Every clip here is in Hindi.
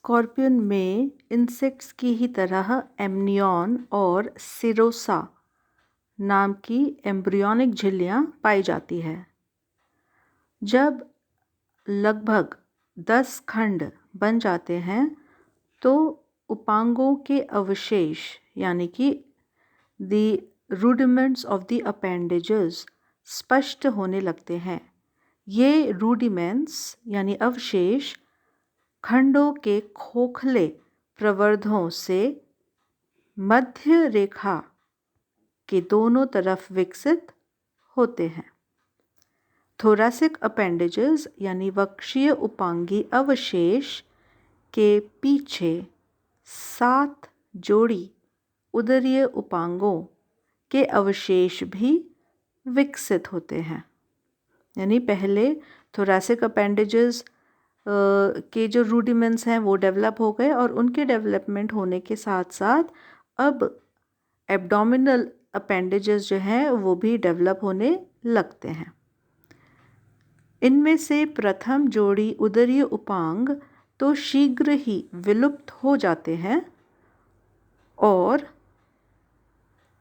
स्कॉर्पियन में इंसेक्ट्स की ही तरह एमनियन और सेरोसा नाम की एम्ब्रियोनिक झिल्लियाँ पाई जाती है। जब लगभग 10 खंड बन जाते हैं तो उपांगों के अवशेष यानी कि the rudiments of the appendages स्पष्ट होने लगते हैं। ये रूडिमेंट्स यानी अवशेष खंडों के खोखले प्रवर्धों से मध्य रेखा के दोनों तरफ विकसित होते हैं। थोरैसिक अपेंडेजेस यानी वक्षीय उपांगी अवशेष के पीछे 7 जोड़ी उदरीय उपांगों के अवशेष भी विकसित होते हैं। यानी पहले थोरैसिक अपेंडेजेस के जो रूडिमेंट्स हैं वो डेवलप हो गए और उनके डेवलपमेंट होने के साथ साथ अब एब्डोमिनल अपेंडेजेस जो हैं वो भी डेवलप होने लगते हैं। इनमें से प्रथम जोड़ी उदरीय उपांग तो शीघ्र ही विलुप्त हो जाते हैं और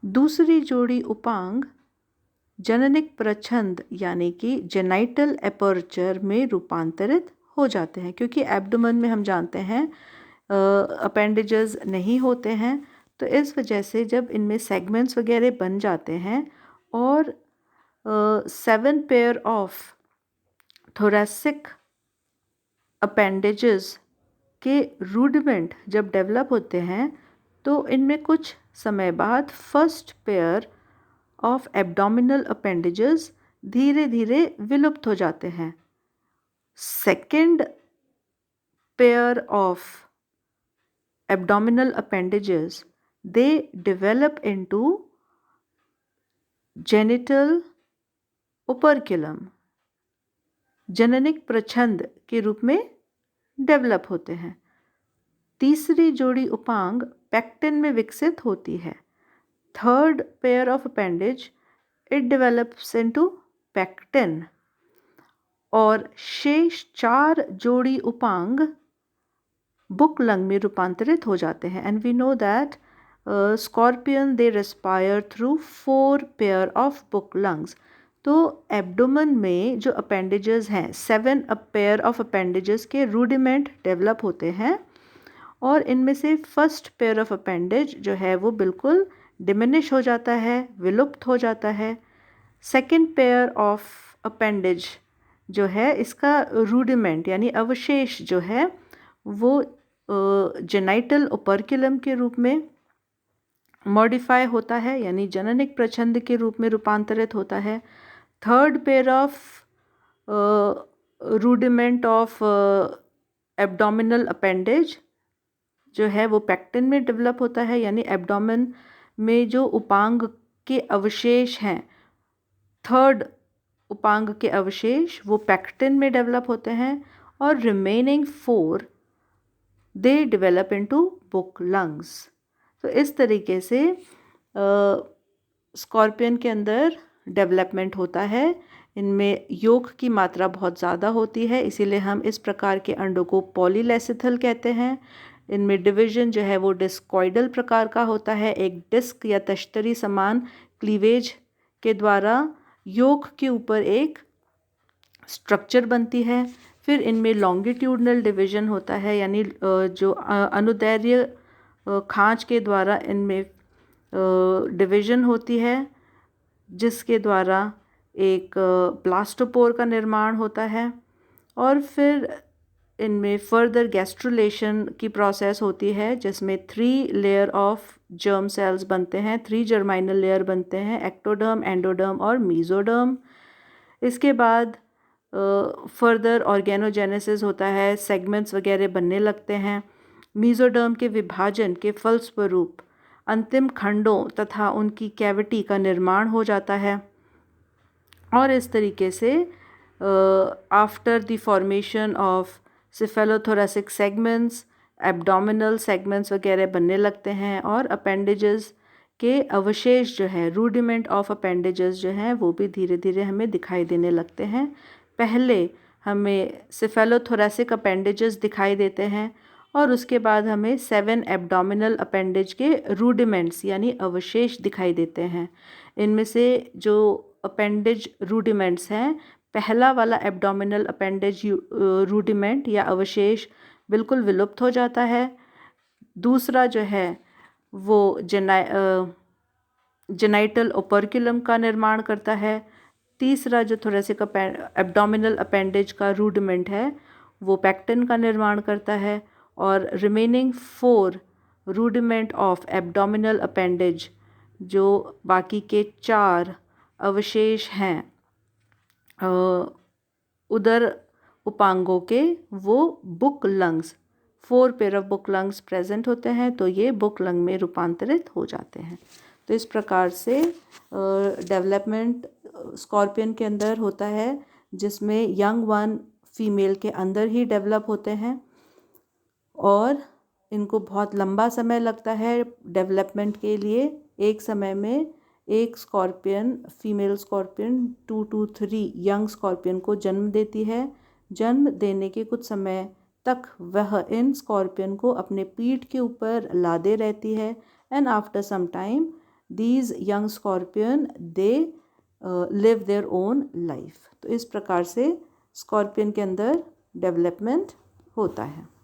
दूसरी जोड़ी उपांग जननिक प्रछंद यानी कि जेनाइटल एपर्चर में रूपांतरित हो जाते हैं। क्योंकि एब्डोमेन में हम जानते हैं अपेंडेजेस नहीं होते हैं, तो इस वजह से जब इनमें सेगमेंट्स वगैरह बन जाते हैं और 7 पेयर ऑफ थोरैसिक अपेंडेजेस के रूडिमेंट जब डेवलप होते हैं तो इनमें कुछ समय बाद first pair of abdominal appendages धीरे धीरे विलुप्त हो जाते हैं। Second pair of abdominal appendages they develop into genital operculum जननिक प्रछंद के रूप में डेवलप होते हैं। तीसरी जोड़ी उपांग पेक्टिन में विकसित होती है। Third pair of appendage it develops into pectin और शेष 4 जोड़ी उपांग बुक लंग में रूपांतरित हो जाते हैं। And we know that scorpion they respire through 4 pair of book lungs. तो एब्डोमेन में जो अपेंडेजेस हैं 7 पेयर ऑफ अपेंडेजेस के रूडिमेंट डेवलप होते हैं और इनमें से फर्स्ट पेयर ऑफ अपेंडेज जो है वो बिल्कुल डिमिनिश हो जाता है, विलुप्त हो जाता है। सेकेंड पेयर ऑफ अपेंडेज जो है इसका रूडिमेंट यानी अवशेष जो है वो जेनाइटल ओपर्कुलम के रूप में मॉडिफाई होता है यानी जननिक प्रछंद के रूप में रूपांतरित होता है। Third pair of rudiment of abdominal appendage जो है वो पेक्टिन में डेवलप होता है यानी एब्डोमेन में जो उपांग के अवशेष हैं, थर्ड उपांग के अवशेष वो पेक्टिन में डेवलप होते हैं और remaining 4 they develop into book lungs. तो इस तरीके से स्कॉर्पियन के अंदर डेवलपमेंट होता है। इनमें योग की मात्रा बहुत ज़्यादा होती है, इसीलिए हम इस प्रकार के अंडों को पॉलीलेसिथल कहते हैं। इनमें डिवीजन जो है वो डिस्कॉइडल प्रकार का होता है, एक डिस्क या तश्तरी समान क्लीवेज के द्वारा योग के ऊपर एक स्ट्रक्चर बनती है। फिर इनमें लॉन्गिट्यूडनल डिवीजन होता है यानी जो अनुदैर्ध्य खांच के द्वारा इनमें डिवीजन होती है जिसके द्वारा एक ब्लास्टोपोर का निर्माण होता है और फिर इनमें फर्दर गैस्ट्रुलेशन की प्रोसेस होती है जिसमें 3 लेयर ऑफ जर्म सेल्स बनते हैं, 3 जर्माइनल लेयर बनते हैं, एक्टोडर्म, एंडोडर्म और मीजोडर्म। इसके बाद फर्दर ऑर्गेनोजेनेसिस होता है, सेगमेंट्स वगैरह बनने लगते हैं। मीजोडर्म के विभाजन के फलस्वरूप अंतिम खंडों तथा उनकी कैविटी का निर्माण हो जाता है और इस तरीके से after the formation of cephalothoracic segments abdominal segments वगैरह बनने लगते हैं और अपेंडेजेस के अवशेष जो है रूडिमेंट ऑफ अपेंडेजेस जो हैं वो भी धीरे धीरे हमें दिखाई देने लगते हैं। पहले हमें सिफेलोथोरेसिक अपेंडेजेस दिखाई देते हैं और उसके बाद हमें 7 एब्डोमिनल अपेंडेज के रूडिमेंट्स यानी अवशेष दिखाई देते हैं। इनमें से जो अपेंडेज रूडिमेंट्स हैं, पहला वाला एब्डोमिनल अपेंडेज रूडिमेंट या अवशेष बिल्कुल विलुप्त हो जाता है। दूसरा जो है वो जेनाइटल ओपर्कुलम का निर्माण करता है। तीसरा जो थोरेसिक एब्डोमिनल अपेंडेज का रूडिमेंट है वो पेक्टिन का निर्माण करता है। और remaining 4 rudiment of abdominal appendage, जो बाकी के 4 अवशेष हैं उदर उपांगों के, वो book lungs, 4 pair of book lungs present होते हैं, तो ये बुक लंग में रूपांतरित हो जाते हैं। तो इस प्रकार से डेवलपमेंट स्कॉर्पियन के अंदर होता है, जिसमें यंग वन फीमेल के अंदर ही डेवलप होते हैं और इनको बहुत लंबा समय लगता है डेवलपमेंट के लिए। एक समय में एक scorpion, female scorpion 2 to 3 young scorpion को जन्म देती है। जन्म देने के कुछ समय तक वह इन स्कॉर्पियन को अपने पीठ के ऊपर लादे रहती है। And after some time these young scorpion they live their own life. तो इस प्रकार से स्कॉर्पियन के अंदर डेवलपमेंट होता है।